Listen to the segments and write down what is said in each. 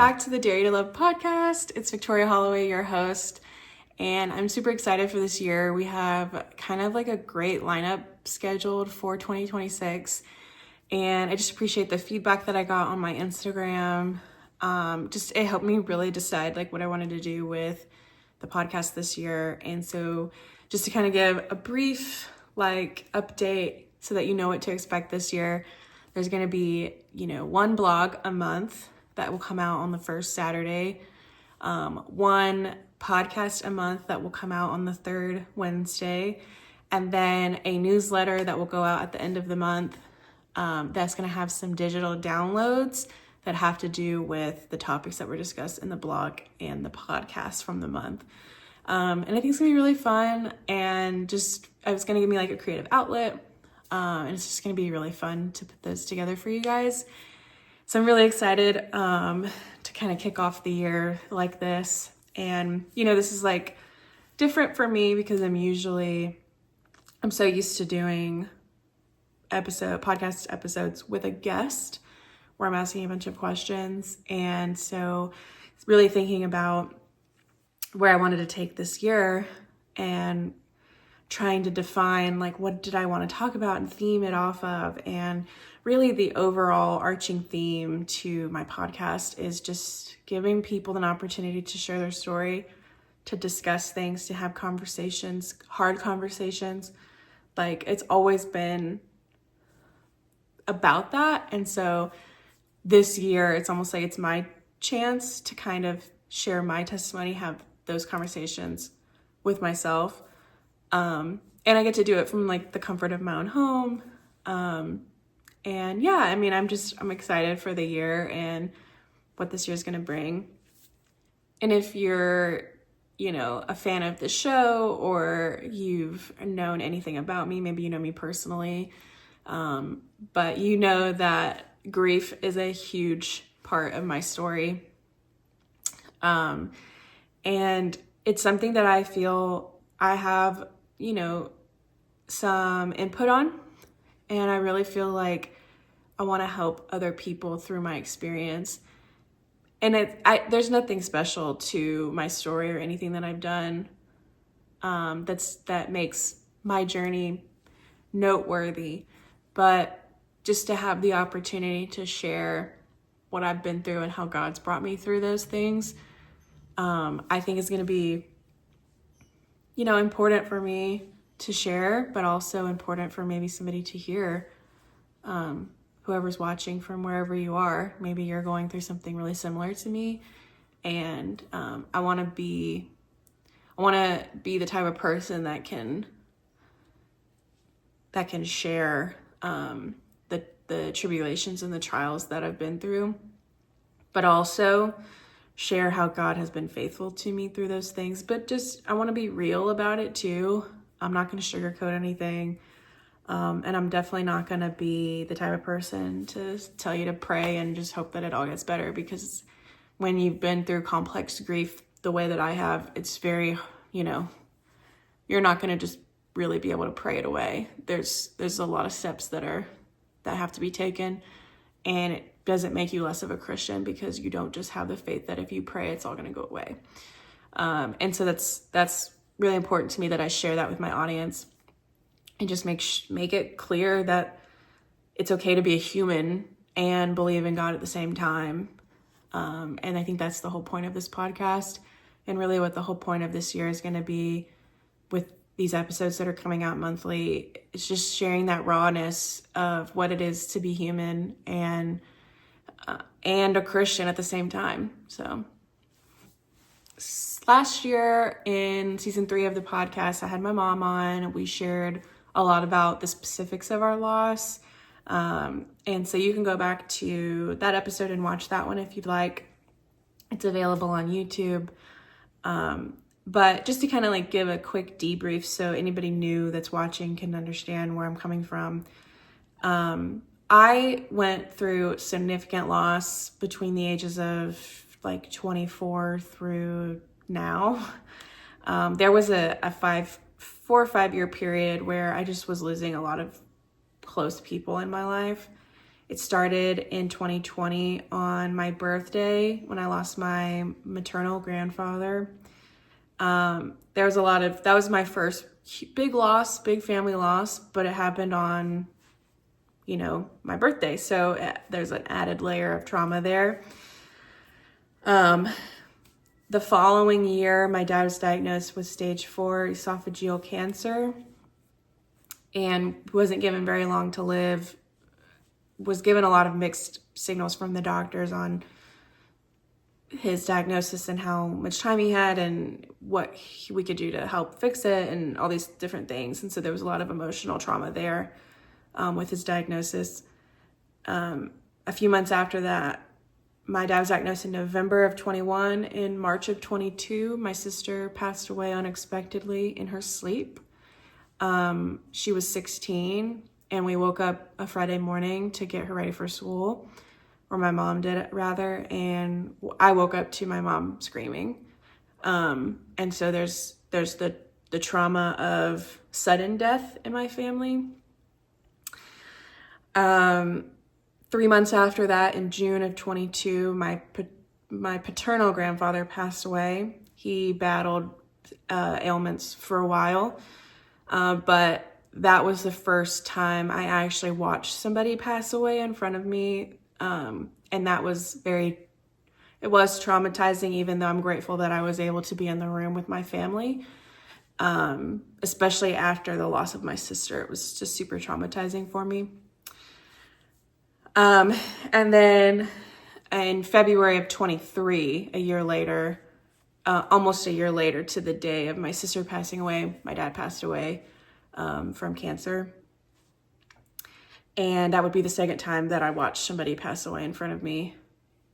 back to the Dare to Love podcast. It's Victoria Holloway, your host, and I'm super excited for this year. We have kind of like a great lineup scheduled for 2026, and I just appreciate the feedback that I got on my Instagram. It helped me really decide like what I wanted to do with the podcast this year. And so just to kind of give a brief like update so that you know what to expect this year, there's going to be, one blog a month that will come out on the first Saturday, one podcast a month that will come out on the third Wednesday, and then a newsletter that will go out at the end of the month. That's going to have some digital downloads that have to do with the topics that were discussed in the blog and the podcast from the month. And I think it's going to be really fun, and it's going to give me like a creative outlet. And it's just going to be really fun to put those together for you guys. So I'm really excited to kind of kick off the year like this. And, this is like different for me because I'm so used to doing podcast episodes with a guest where I'm asking a bunch of questions. And so really thinking about where I wanted to take this year and trying to define like what did I want to talk about and theme it off of. And really the overall arching theme to my podcast is just giving people an opportunity to share their story, to discuss things, to have conversations, hard conversations. Like it's always been about that. And so this year it's almost like it's my chance to kind of share my testimony, have those conversations with myself. And I get to do it from like the comfort of my own home. And yeah, I'm excited for the year and what this year's going to bring. And if you're, a fan of the show or you've known anything about me, maybe you know me personally, but you know that grief is a huge part of my story. And it's something that I feel I have some input on, and I really feel like I want to help other people through my experience. And there's nothing special to my story or anything that I've done that makes my journey noteworthy, but just to have the opportunity to share what I've been through and how God's brought me through those things, I think is going to be important for me to share, but also important for maybe somebody to hear. Whoever's watching from wherever you are, maybe you're going through something really similar to me. And I want to be the type of person that can share the tribulations and the trials that I've been through, but also share how God has been faithful to me through those things. But I want to be real about it too. I'm not going to sugarcoat anything. And I'm definitely not going to be the type of person to tell you to pray and just hope that it all gets better, because when you've been through complex grief the way that I have, it's very, you're not going to just really be able to pray it away. There's a lot of steps that have to be taken, and it doesn't make you less of a Christian because you don't just have the faith that if you pray, it's all going to go away. And so that's really important to me that I share that with my audience and just make it clear that it's okay to be a human and believe in God at the same time. And I think that's the whole point of this podcast, and really what the whole point of this year is going to be with these episodes that are coming out monthly. It's just sharing that rawness of what it is to be human and a Christian at the same time. So last year in season 3 of the podcast, I had my mom on. We shared a lot about the specifics of our loss. And so you can go back to that episode and watch that one if you'd like. It's available on YouTube. But just to kind of like give a quick debrief so anybody new that's watching can understand where I'm coming from. I went through significant loss between the ages of like 24 through now. There was a 4 or 5 year period where I just was losing a lot of close people in my life. It started in 2020 on my birthday when I lost my maternal grandfather. That was my first big loss, big family loss, but it happened on, my birthday. So there's an added layer of trauma there. The following year, my dad was diagnosed with stage 4 esophageal cancer and wasn't given very long to live, was given a lot of mixed signals from the doctors on his diagnosis and how much time he had and what we could do to help fix it and all these different things. And so there was a lot of emotional trauma there with his diagnosis. A few months after that, my dad was diagnosed in November of 21. In March of 22, my sister passed away unexpectedly in her sleep. She was 16, and we woke up a Friday morning to get her ready for school, or my mom did it rather, and I woke up to my mom screaming. And so there's the trauma of sudden death in my family. 3 months after that, in June of 22, my paternal grandfather passed away. He battled ailments for a while, but that was the first time I actually watched somebody pass away in front of me, and that was it was traumatizing, even though I'm grateful that I was able to be in the room with my family, especially after the loss of my sister. It was just super traumatizing for me. And then in February of 23, a year later, almost a year later to the day of my sister passing away, my dad passed away from cancer. And that would be the second time that I watched somebody pass away in front of me.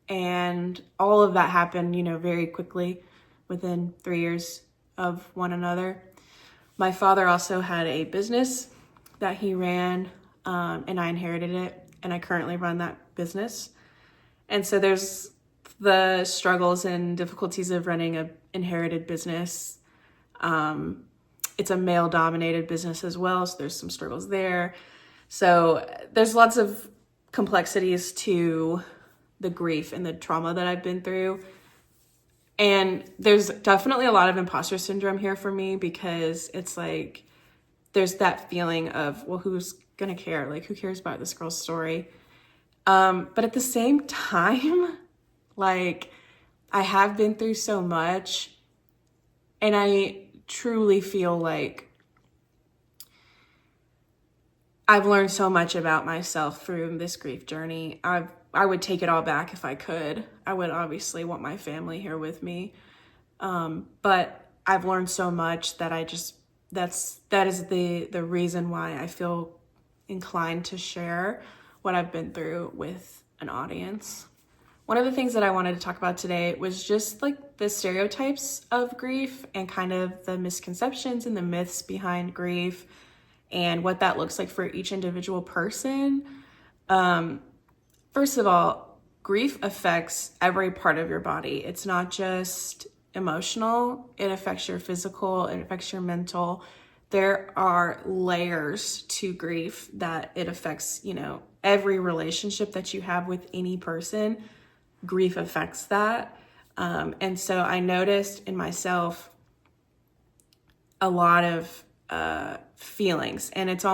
And all of that happened, very quickly within 3 years of one another. My father also had a business that he ran, and I inherited it. And I currently run that business. And so there's the struggles and difficulties of running an inherited business. It's a male-dominated business as well, so there's some struggles there. So there's lots of complexities to the grief and the trauma that I've been through. And there's definitely a lot of imposter syndrome here for me, because it's like there's that feeling of, well, who's gonna care? Like, who cares about this girl's story? But at the same time, like, I have been through so much, and I truly feel like I've learned so much about myself through this grief journey. I would take it all back if I could. I would obviously want my family here with me. But I've learned so much that that is the reason why I feel inclined to share what I've been through with an audience. One of the things that I wanted to talk about today was just like the stereotypes of grief and kind of the misconceptions and the myths behind grief and what that looks like for each individual person. First of all, grief affects every part of your body. It's not just emotional, it affects your physical, it affects your mental. There are layers to grief that it affects, every relationship that you have with any person. Grief affects that. And so I noticed in myself a lot of feelings, and it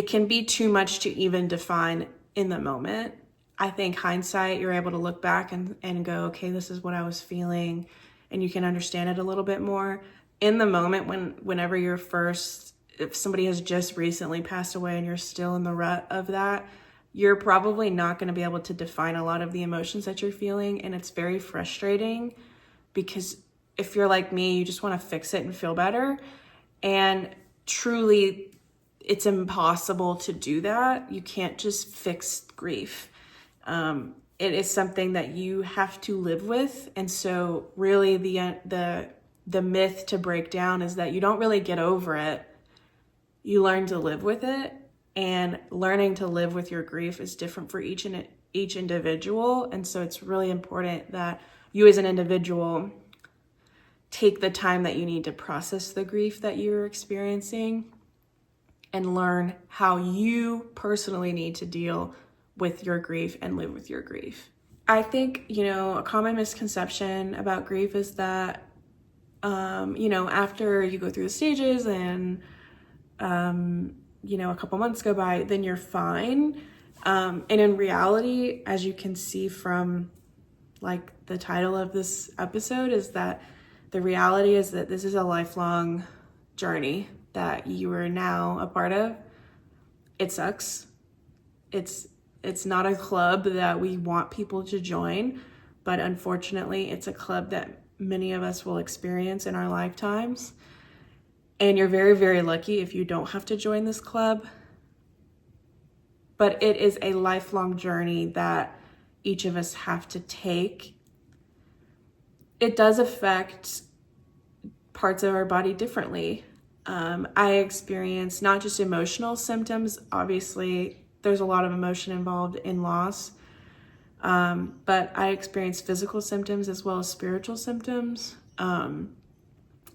can be too much to even define in the moment. I think hindsight, you're able to look back and go, okay, this is what I was feeling, and you can understand it a little bit more. In the moment, whenever if somebody has just recently passed away and you're still in the rut of that, you're probably not going to be able to define a lot of the emotions that you're feeling. And it's very frustrating, because if you're like me, you just want to fix it and feel better. And truly, it's impossible to do that. You can't just fix grief. It is something that you have to live with. And so really the myth to break down is that you don't really get over it. You learn to live with it, and learning to live with your grief is different for each individual. And so it's really important that you as an individual take the time that you need to process the grief that you're experiencing, and learn how you personally need to deal with your grief and live with your grief. I think, a common misconception about grief is that, after you go through the stages and, a couple months go by, then you're fine. And in reality, as you can see from like the title of this episode, is that the reality is that this is a lifelong journey that you are now a part of. It sucks. It's not a club that we want people to join, but unfortunately, it's a club that many of us will experience in our lifetimes. And you're very, very lucky if you don't have to join this club. But it is a lifelong journey that each of us have to take. It does affect parts of our body differently. I experience not just emotional symptoms. Obviously, there's a lot of emotion involved in loss. But I experience physical symptoms as well as spiritual symptoms.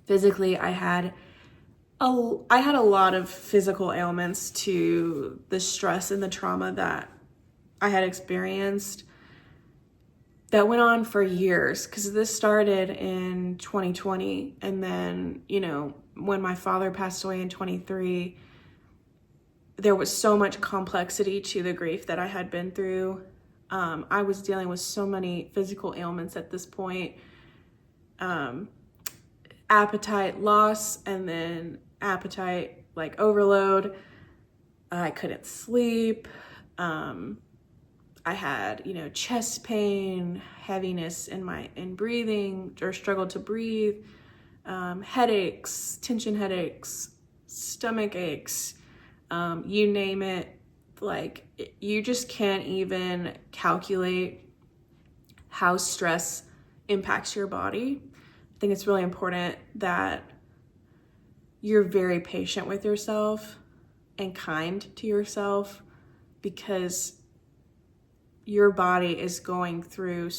Physically, I had a lot of physical ailments to the stress and the trauma that I had experienced that went on for years, because this started in 2020. And then, when my father passed away in 23, there was so much complexity to the grief that I had been through. I was dealing with so many physical ailments at this point. Appetite loss, and then appetite overload. I couldn't sleep. I had, chest pain, heaviness in breathing, or struggled to breathe, headaches, tension headaches, stomach aches, you name it. You just can't even calculate how stress impacts your body. I think it's really important that you're very patient with yourself and kind to yourself, because your body is going through,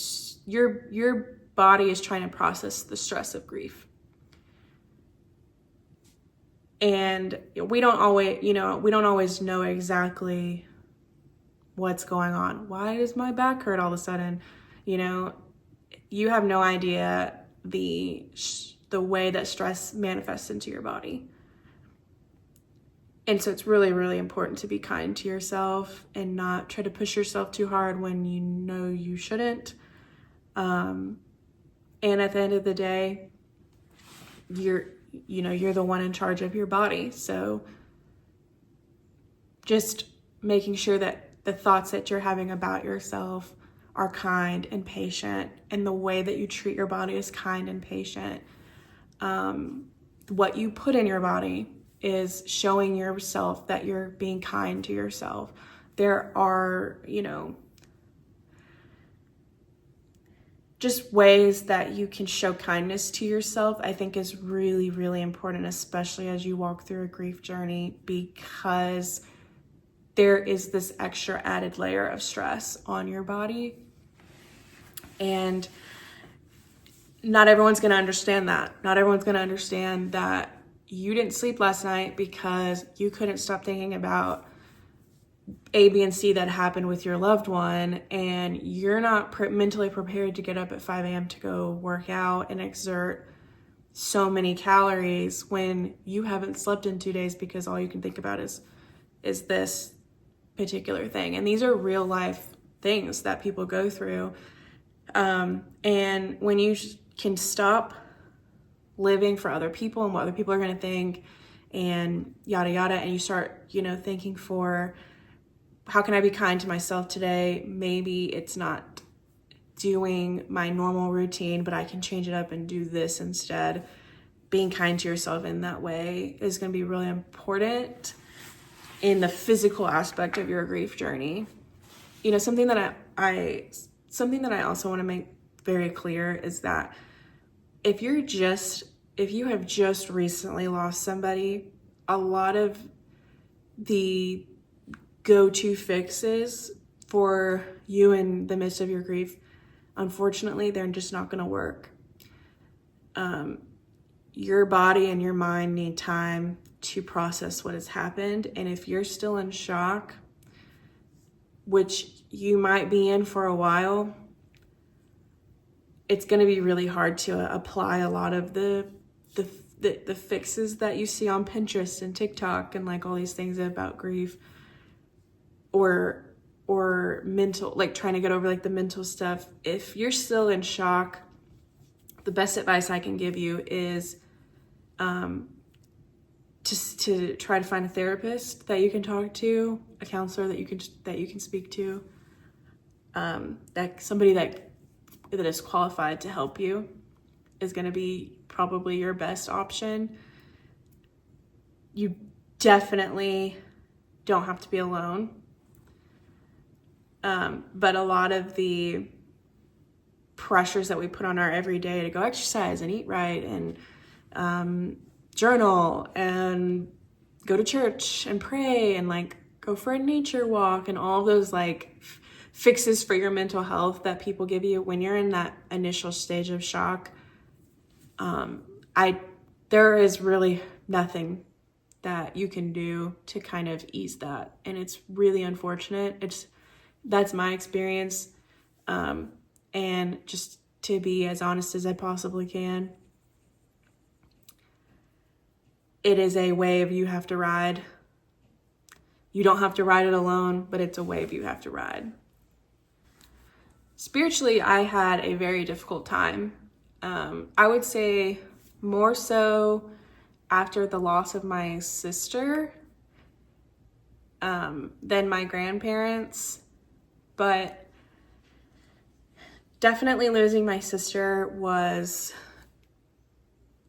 your body is trying to process the stress of grief. And we don't always know exactly what's going on. Why does my back hurt all of a sudden? You have no idea the way that stress manifests into your body. And so it's really, really important to be kind to yourself and not try to push yourself too hard when you know you shouldn't. And at the end of the day, you're the one in charge of your body. So just making sure that the thoughts that you're having about yourself are kind and patient, and the way that you treat your body is kind and patient. What you put in your body is showing yourself that you're being kind to yourself. There are, just ways that you can show kindness to yourself, I think is really, really important, especially as you walk through a grief journey, because there is this extra added layer of stress on your body. And not everyone's going to understand that. Not everyone's going to understand that you didn't sleep last night because you couldn't stop thinking about A, B, and C that happened with your loved one, and you're not mentally prepared to get up at 5 a.m. to go work out and exert so many calories when you haven't slept in 2 days because all you can think about is this particular thing. And these are real life things that people go through. And when you can stop living for other people and what other people are going to think and yada yada, and you start thinking for, how can I be kind to myself today? Maybe it's not doing my normal routine, but I can change it up and do this instead. Being kind to yourself in that way is going to be really important in the physical aspect of your grief journey. Something that I also want to make very clear is that if you have just recently lost somebody, a lot of the go-to fixes for you in the midst of your grief, unfortunately, they're just not going to work. your body and your mind need time to process what has happened. And if you're still in shock, which you might be in for a while, it's going to be really hard to apply a lot of the fixes that you see on Pinterest and TikTok and like all these things about grief or mental, like trying to get over like the mental stuff. If you're still in shock, the best advice I can give you is to try to find a therapist that you can talk to, a counselor that you can speak to, that somebody that is qualified to help you is going to be probably your best option. You definitely don't have to be alone. But a lot of the pressures that we put on our everyday to go exercise and eat right and journal and go to church and pray and like go for a nature walk and all those like fixes for your mental health that people give you when you're in that initial stage of shock, there is really nothing that you can do to kind of ease that. And it's really unfortunate. That's my experience. And just to be as honest as I possibly can, it is a wave you have to ride. You don't have to ride it alone, but it's a wave you have to ride. Spiritually, I had a very difficult time. I would say more so after the loss of my sister than my grandparents, but definitely losing my sister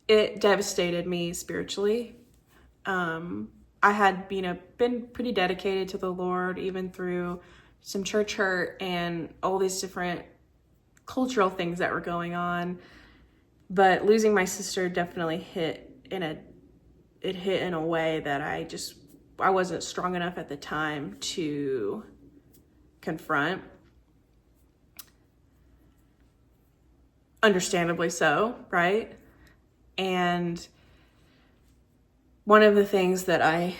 it devastated me spiritually. I had been pretty dedicated to the Lord, even through some church hurt and all these different cultural things that were going on. But losing my sister definitely hit in a way that I wasn't strong enough at the time to confront. Understandably so, right? And one of the things that I,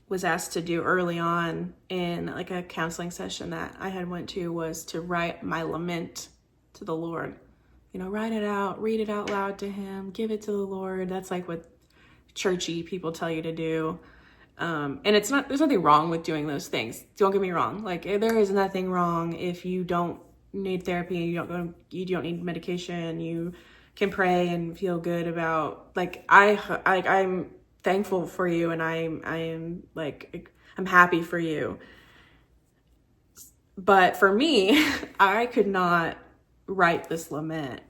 was asked to do early on in like a counseling session that I had went to was to write my lament to the Lord. Write it out, read it out loud to him, give it to the Lord. That's like what churchy people tell you to do. And there's nothing wrong with doing those things. Don't get me wrong. Like there is nothing wrong if you don't need therapy, you don't need medication, you can pray and feel good about, like, I'm thankful for you, and I'm happy for you. But for me, I could not write this lament.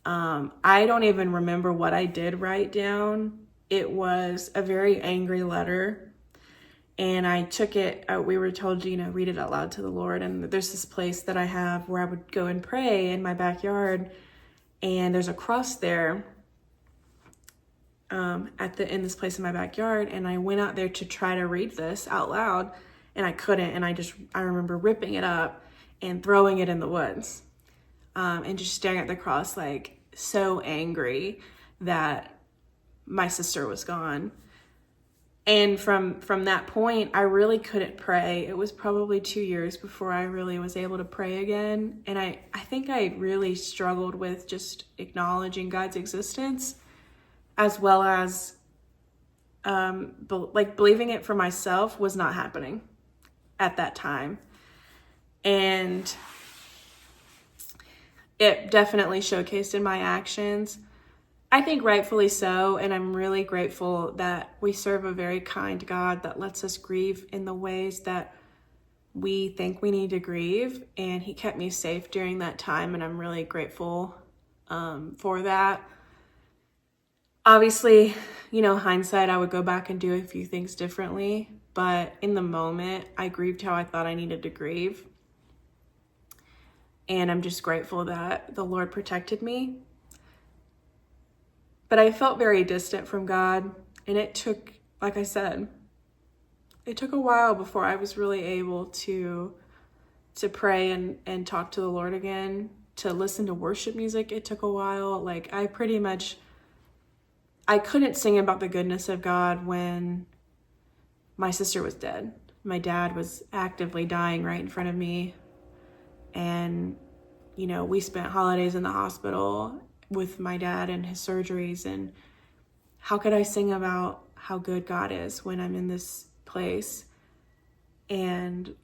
I don't even remember what I did write down. It was a very angry letter, and I took it, we were told, read it out loud to the Lord. And there's this place that I have where I would go and pray in my backyard, and there's a cross there in this place in my backyard. And I went out there to try to read this out loud, and I couldn't. And I remember ripping it up and throwing it in the woods, and just staring at the cross, like so angry that my sister was gone. And from that point, I really couldn't pray. It was probably 2 years before I really was able to pray again. And I think I really struggled with just acknowledging God's existence, as well as believing it for myself was not happening at that time. And it definitely showcased in my actions. I think rightfully so, and I'm really grateful that we serve a very kind God that lets us grieve in the ways that we think we need to grieve, and he kept me safe during that time, and I'm really grateful for that. Obviously, hindsight, I would go back and do a few things differently, but in the moment, I grieved how I thought I needed to grieve, and I'm just grateful that the Lord protected me. But I felt very distant from God, and it took, like I said, it took a while before I was really able to pray and talk to the Lord again, to listen to worship music. It took a while. Like I pretty much I couldn't sing about the goodness of God when my sister was dead. My dad was actively dying right in front of me. And, we spent holidays in the hospital with my dad and his surgeries. And how could I sing about how good God is when I'm in this place? And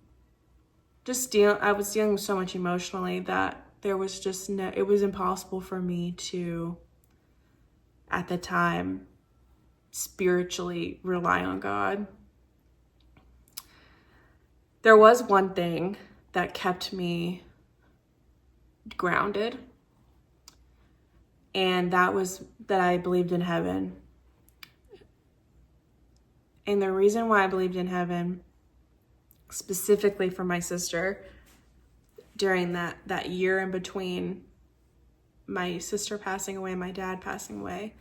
I was dealing with so much emotionally that there was just it was impossible for me to, at the time, spiritually rely on God. There was one thing that kept me grounded, and that was that I believed in heaven. And the reason why I believed in heaven, specifically for my sister, during that year in between my sister passing away and my dad passing away,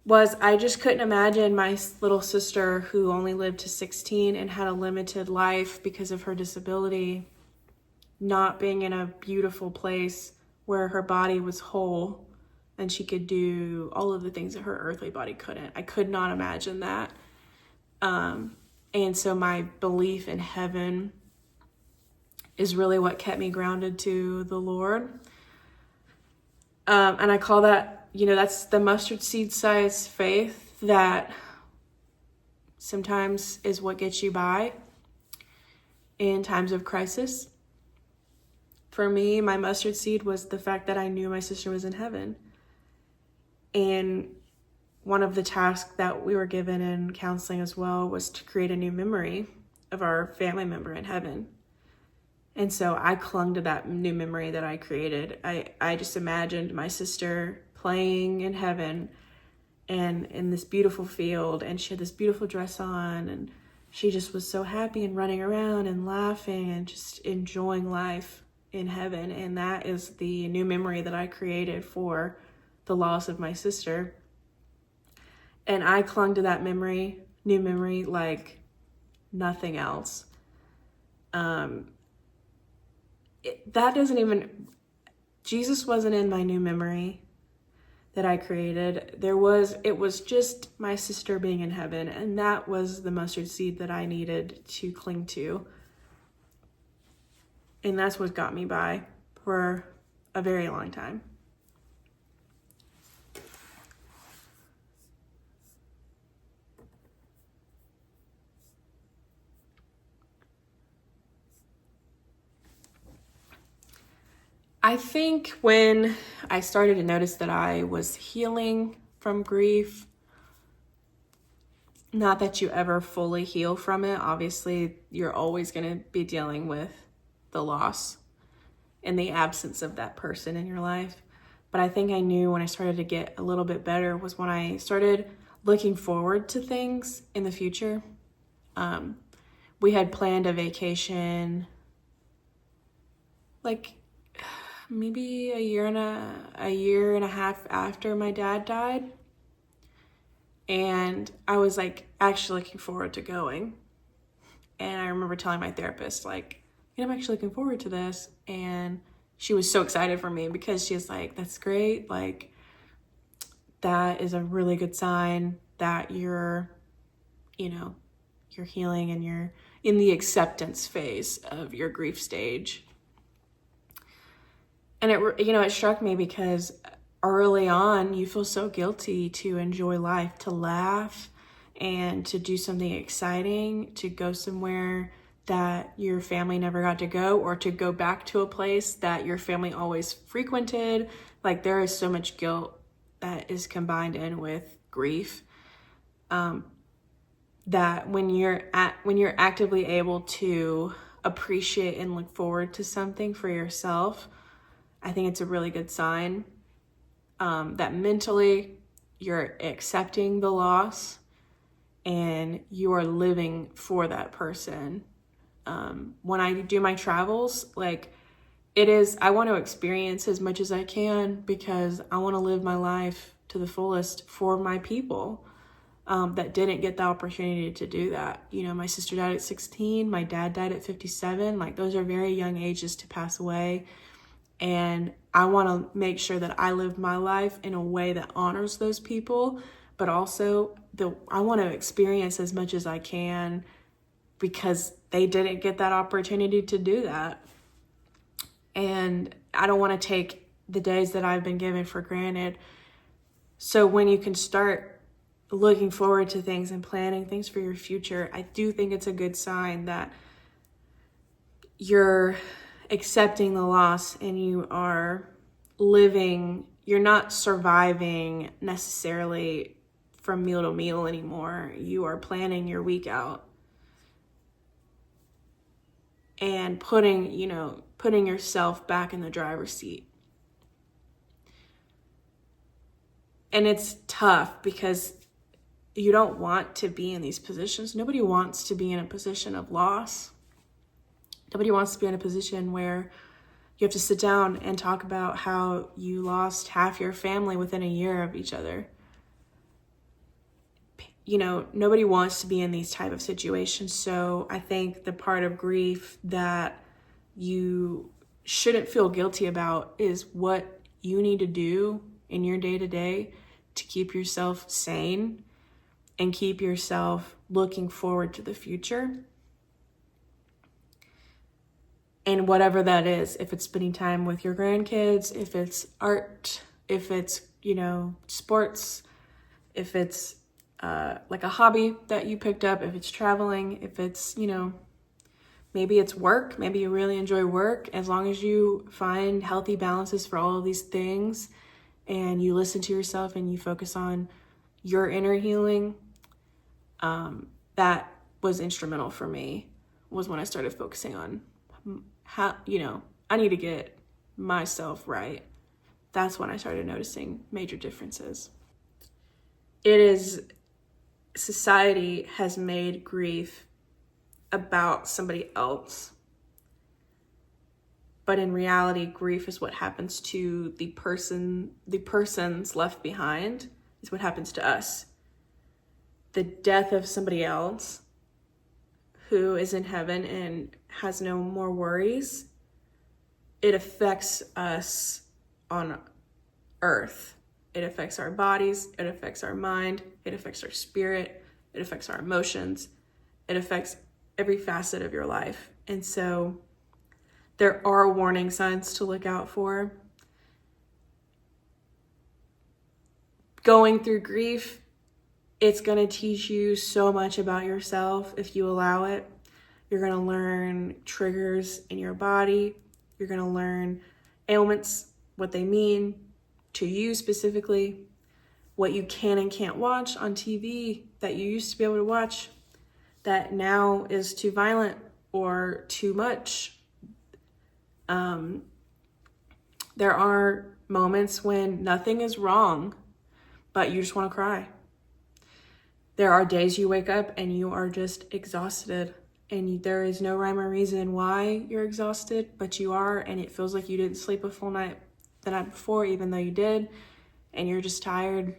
was I just couldn't imagine my little sister, who only lived to 16 and had a limited life because of her disability, not being in a beautiful place where her body was whole and she could do all of the things that her earthly body couldn't. I could not imagine that. And so my belief in heaven is really what kept me grounded to the Lord. And I call that, that's the mustard seed size faith that sometimes is what gets you by in times of crisis. For me, my mustard seed was the fact that I knew my sister was in heaven. And one of the tasks that we were given in counseling as well was to create a new memory of our family member in heaven. And so I clung to that new memory that I created. I just imagined my sister playing in heaven and in this beautiful field, and she had this beautiful dress on, and she just was so happy and running around and laughing and just enjoying life in heaven. And that is the new memory that I created for the loss of my sister. And I clung to that new memory, like nothing else. Jesus wasn't in my new memory that I created. It was just my sister being in heaven, and that was the mustard seed that I needed to cling to. And that's what got me by for a very long time. I think when I started to notice that I was healing from grief, not that you ever fully heal from it. Obviously, you're always going to be dealing with the loss and the absence of that person in your life. But I think I knew when I started to get a little bit better was when I started looking forward to things in the future. We had planned a vacation like maybe a year and a half after my dad died. And I was like actually looking forward to going. And I remember telling my therapist, like, I'm actually looking forward to this. And she was so excited for me because she was like, that's great. Like, that is a really good sign that you're healing and you're in the acceptance phase of your grief stage. And it struck me because early on, you feel so guilty to enjoy life, to laugh and to do something exciting, to go somewhere that your family never got to go, or to go back to a place that your family always frequented. Like, there is so much guilt that is combined in with grief, that when you're actively able to appreciate and look forward to something for yourself, I think it's a really good sign that mentally you're accepting the loss and you are living for that person. When I do my travels, like, I want to experience as much as I can because I want to live my life to the fullest for my people that didn't get the opportunity to do that. My sister died at 16, my dad died at 57. Like, those are very young ages to pass away. And I want to make sure that I live my life in a way that honors those people, but also I want to experience as much as I can because they didn't get that opportunity to do that. And I don't want to take the days that I've been given for granted. So when you can start looking forward to things and planning things for your future, I do think it's a good sign that you're accepting the loss and you are living, you're not surviving necessarily from meal to meal anymore. You are planning your week out and putting yourself back in the driver's seat. And it's tough because you don't want to be in these positions. Nobody wants to be in a position of loss. Nobody wants to be in a position where you have to sit down and talk about how you lost half your family within a year of each other. Nobody wants to be in these type of situations. So I think the part of grief that you shouldn't feel guilty about is what you need to do in your day-to-day to keep yourself sane and keep yourself looking forward to the future. And whatever that is, if it's spending time with your grandkids, if it's art, if it's, sports, if it's like a hobby that you picked up, if it's traveling, if it's, maybe it's work, maybe you really enjoy work, as long as you find healthy balances for all of these things and you listen to yourself and you focus on your inner healing, that was instrumental for me, was when I started focusing on how, I need to get myself right. That's when I started noticing major differences. Society has made grief about somebody else. But in reality, grief is what happens to the persons left behind, is what happens to us. The death of somebody else who is in heaven and has no more worries, it affects us on earth. It affects our bodies, it affects our mind, it affects our spirit, it affects our emotions, it affects every facet of your life. And so there are warning signs to look out for. Going through grief, it's going to teach you so much about yourself if you allow it. You're going to learn triggers in your body. You're going to learn ailments, what they mean to you specifically, what you can and can't watch on TV that you used to be able to watch that now is too violent or too much. There are moments when nothing is wrong, but you just want to cry. There are days you wake up and you are just exhausted and there is no rhyme or reason why you're exhausted, but you are, and it feels like you didn't sleep a full night the night before, even though you did, and you're just tired.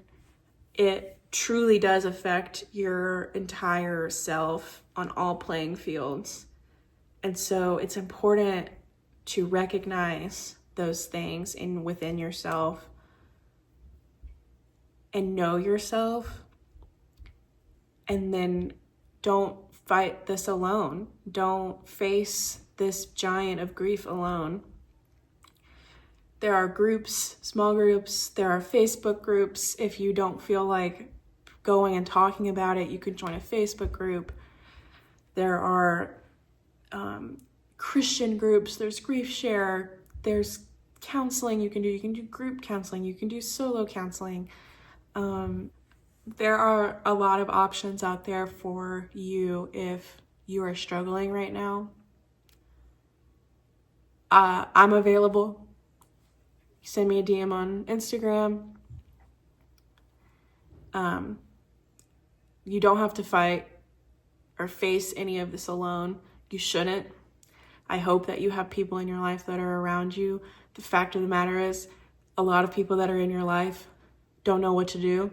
It truly does affect your entire self on all playing fields. And so it's important to recognize those things within yourself and know yourself, and then don't fight this alone. Don't face this giant of grief alone. There are groups, small groups, there are Facebook groups. If you don't feel like going and talking about it, you can join a Facebook group. There are Christian groups, there's Grief Share, there's counseling you can do group counseling, you can do solo counseling. There are a lot of options out there for you if you are struggling right now. I'm available. Send me a DM on Instagram. You don't have to fight or face any of this alone. You shouldn't. I hope that you have people in your life that are around you. The fact of the matter is, a lot of people that are in your life don't know what to do.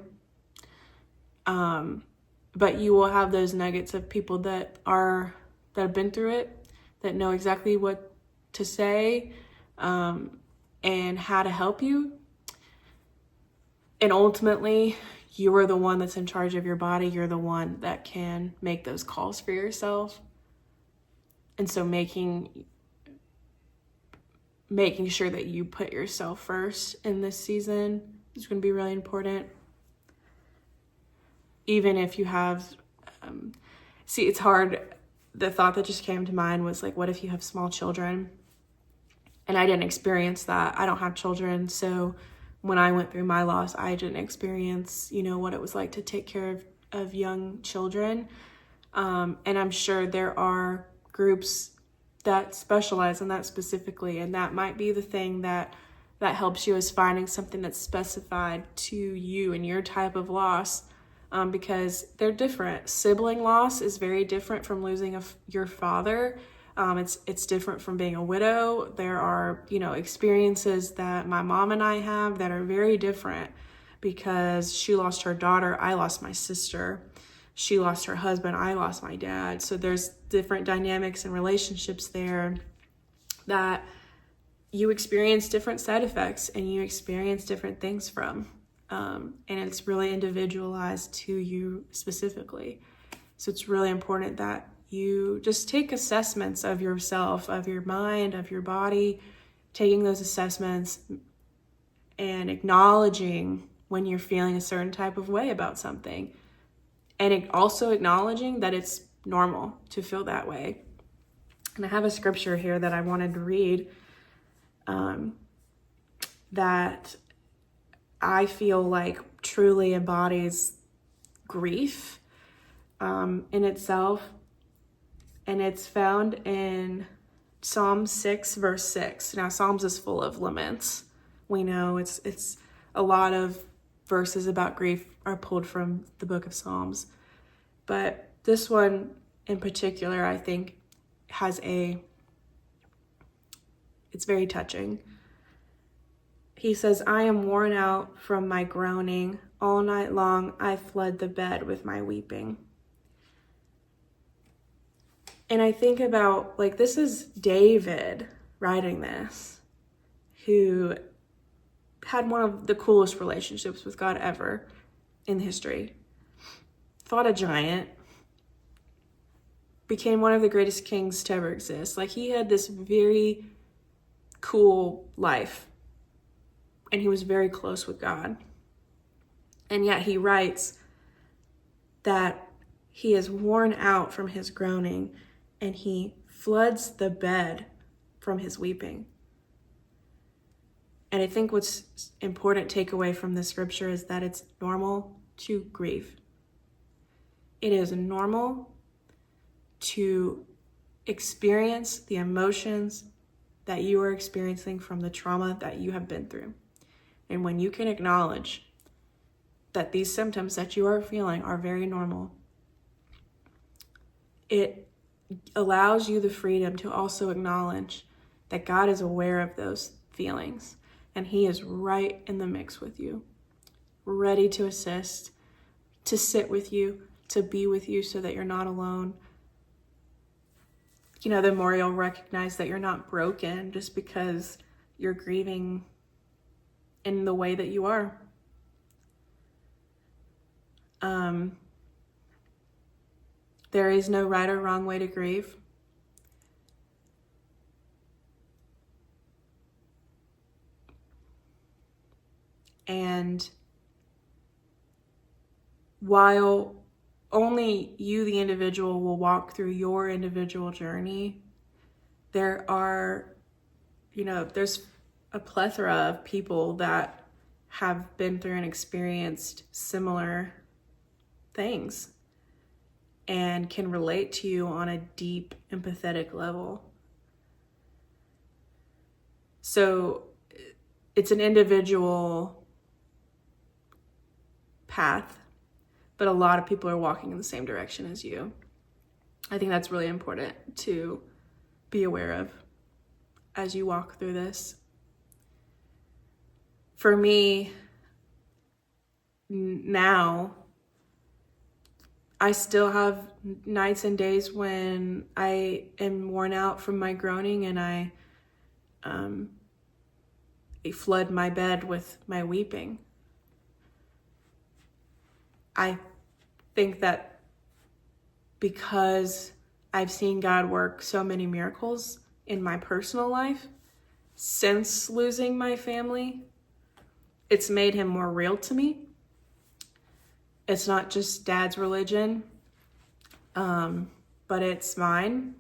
But you will have those nuggets of people that have been through it, that know exactly what to say, and and how to help you. And ultimately, you are the one that's in charge of your body. You're the one that can make those calls for yourself. And so making sure that you put yourself first in this season is going to be really important. Even if you have, it's hard. The thought that just came to mind was like, what if you have small children? And I didn't experience that. I don't have children. So when I went through my loss, I didn't experience, what it was like to take care of young children. And I'm sure there are groups that specialize in that specifically. And that might be the thing that helps you, is finding something that's specified to you and your type of loss, because they're different. Sibling loss is very different from losing your father. It's different from being a widow. There are, experiences that my mom and I have that are very different, because she lost her daughter, I lost my sister. She lost her husband, I lost my dad. So there's different dynamics and relationships there that you experience different side effects and you experience different things from. And it's really individualized to you specifically. So it's really important that you just take assessments of yourself, of your mind, of your body, taking those assessments and acknowledging when you're feeling a certain type of way about something. And also acknowledging that it's normal to feel that way. And I have a scripture here that I wanted to read that I feel like truly embodies grief in itself. And it's found in Psalm 6, verse 6. Now, Psalms is full of laments. We know it's a lot of verses about grief are pulled from the book of Psalms. But this one in particular, I think, it's very touching. He says, I am worn out from my groaning. All night long I flood the bed with my weeping. And I think about, this is David writing this, who had one of the coolest relationships with God ever in history. Fought a giant. Became one of the greatest kings to ever exist. He had this very cool life. And he was very close with God. And yet he writes that he is worn out from his groaning and he floods the bed from his weeping. And I think what's important takeaway from this scripture is that it's normal to grieve. It is normal to experience the emotions that you are experiencing from the trauma that you have been through. And when you can acknowledge that these symptoms that you are feeling are very normal, it allows you the freedom to also acknowledge that God is aware of those feelings and he is right in the mix with you, ready to assist, to sit with you, to be with you so that you're not alone. The more you'll recognize that you're not broken just because you're grieving in the way that you are. There is no right or wrong way to grieve. And while only you, the individual, will walk through your individual journey, there's a plethora of people that have been through and experienced similar things and can relate to you on a deep, empathetic level. So it's an individual path, but a lot of people are walking in the same direction as you. I think that's really important to be aware of as you walk through this. For me, now, I still have nights and days when I am worn out from my groaning and flood my bed with my weeping. I think that because I've seen God work so many miracles in my personal life since losing my family, it's made him more real to me. It's not just Dad's religion, but it's mine.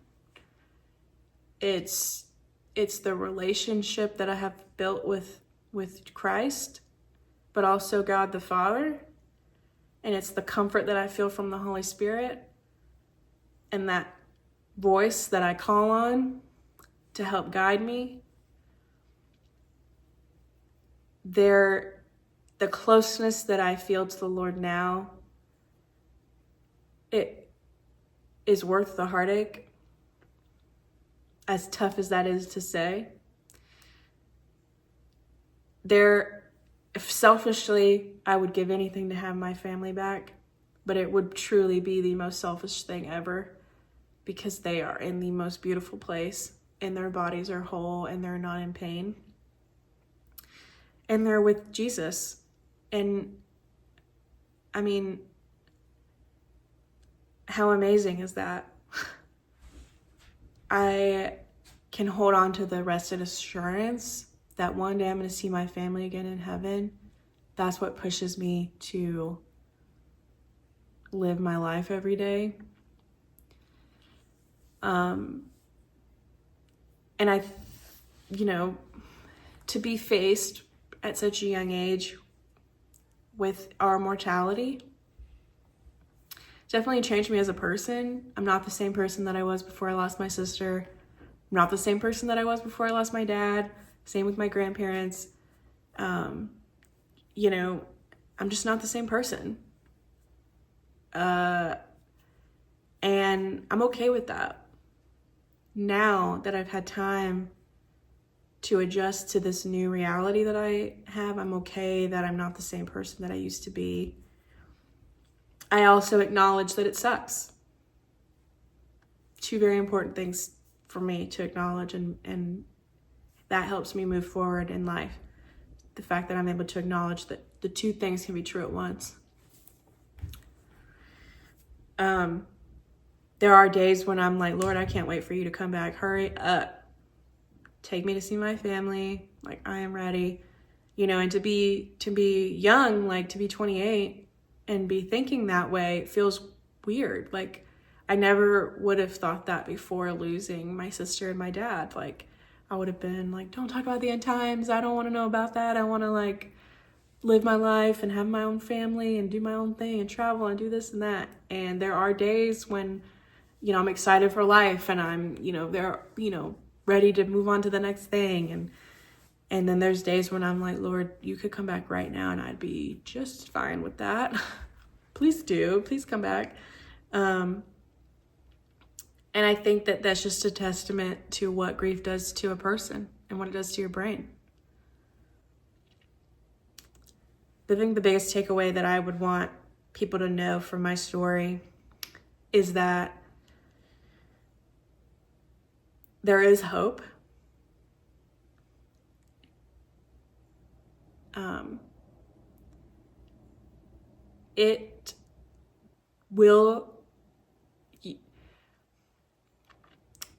It's the relationship that I have built with Christ, but also God the Father. And it's the comfort that I feel from the Holy Spirit and that voice that I call on to help guide me. The closeness that I feel to the Lord now, it is worth the heartache, as tough as that is to say. If selfishly, I would give anything to have my family back, but it would truly be the most selfish thing ever, because they are in the most beautiful place and their bodies are whole and they're not in pain. And they're with Jesus. And I mean, how amazing is that? I can hold on to the rested assurance that one day I'm going to see my family again in heaven. That's what pushes me to live my life every day. And to be faced at such a young age with our mortality definitely changed me as a person. I'm not the same person that I was before I lost my sister. I'm not the same person that I was before I lost my dad. Same with my grandparents. I'm just not the same person. And I'm okay with that. Now that I've had time to adjust to this new reality that I have, I'm okay that I'm not the same person that I used to be. I also acknowledge that it sucks. Two very important things for me to acknowledge, and that helps me move forward in life. The fact that I'm able to acknowledge that the two things can be true at once. There are days when I'm like, Lord, I can't wait for you to come back. Hurry up. Take me to see my family. Like, I am ready. And to be young, like to be 28 and be thinking that way feels weird. Like, I never would have thought that before losing my sister and my dad. Like, I would have been like, don't talk about the end times. I don't want to know about that. I want to like live my life and have my own family and do my own thing and travel and do this and that. And there are days when, I'm excited for life and I'm, ready to move on to the next thing. And then there's days when I'm like, Lord, you could come back right now and I'd be just fine with that. Please do. Please come back. And I think that that's just a testament to what grief does to a person and what it does to your brain. I think the biggest takeaway that I would want people to know from my story is that there is hope. It will...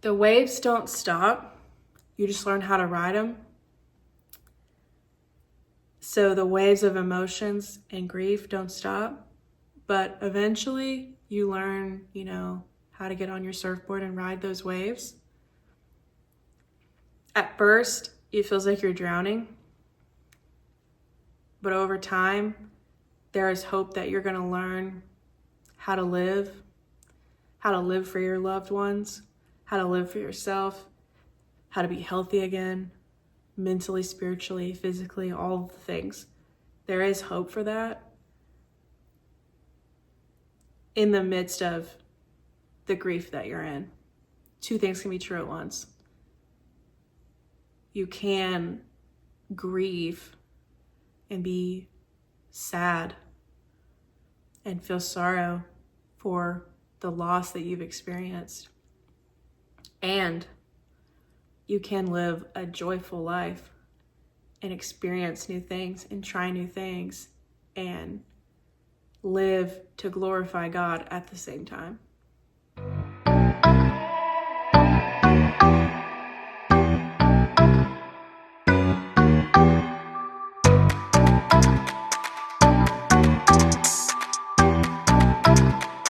The waves don't stop. You just learn how to ride them. So the waves of emotions and grief don't stop. But eventually you learn, how to get on your surfboard and ride those waves. At first, it feels like you're drowning. But over time, there is hope that you're going to learn how to live for your loved ones, how to live for yourself, how to be healthy again, mentally, spiritually, physically, all of the things. There is hope for that in the midst of the grief that you're in. Two things can be true at once. You can grieve and be sad and feel sorrow for the loss that you've experienced. And you can live a joyful life and experience new things and try new things and live to glorify God at the same time.